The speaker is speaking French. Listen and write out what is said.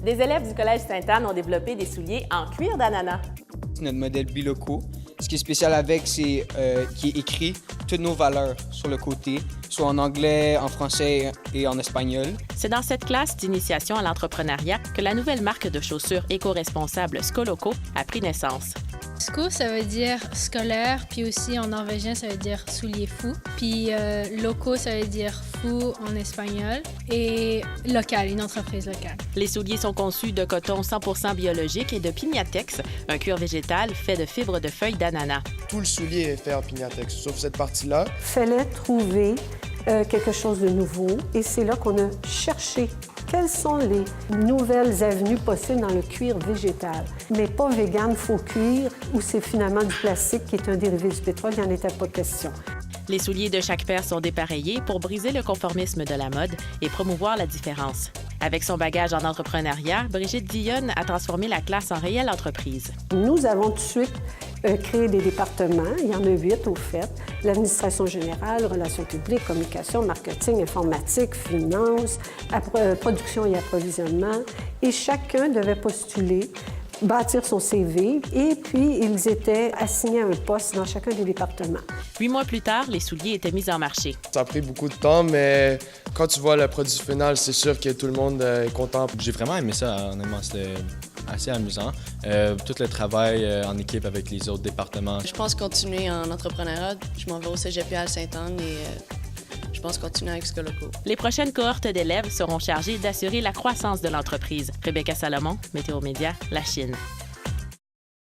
Des élèves du Collège Sainte-Anne ont développé des souliers en cuir d'ananas. C'est notre modèle Biloco. Ce qui est spécial avec, c'est qu'il est écrit toutes nos valeurs sur le côté, soit en anglais, en français et en espagnol. C'est dans cette classe d'initiation à l'entrepreneuriat que la nouvelle marque de chaussures éco-responsable Skoloco a pris naissance. Sko, ça veut dire scolaire, puis aussi en norvégien, ça veut dire soulier fou. Puis loco, ça veut dire fou en espagnol. Et local, une entreprise locale. Les souliers sont conçus de coton 100% biologique et de Pignatex, un cuir végétal fait de fibres de feuilles d'ananas. Tout le soulier est fait en Pignatex, sauf cette partie-là. Fallait trouver quelque chose de nouveau et c'est là qu'on a cherché quelles sont les nouvelles avenues possibles dans le cuir végétal. Mais pas vegan, faux cuir, où c'est finalement du plastique qui est un dérivé du pétrole, il n'y en était pas question. Les souliers de chaque paire sont dépareillés pour briser le conformisme de la mode et promouvoir la différence. Avec son bagage en entrepreneuriat, Brigitte Dionne a transformé la classe en réelle entreprise. Nous avons tout de suite créé des départements, il y en a 8 au fait, l'administration générale, relations publiques, communication, marketing, informatique, finance, production et approvisionnement. Et chacun devait postuler, bâtir son CV et puis ils étaient assignés à un poste dans chacun des départements. 8 mois plus tard, les souliers étaient mis en marché. Ça a pris beaucoup de temps, mais quand tu vois le produit final, c'est sûr que tout le monde est content. J'ai vraiment aimé ça, honnêtement, c'était assez amusant. Tout le travail en équipe avec les autres départements. Je pense continuer en entrepreneuriat. Je m'en vais au CGP à Sainte-Anne et je pense continuer avec Skoloco. Les prochaines cohortes d'élèves seront chargées d'assurer la croissance de l'entreprise. Rebecca Salomon, Météo Média, La Chine.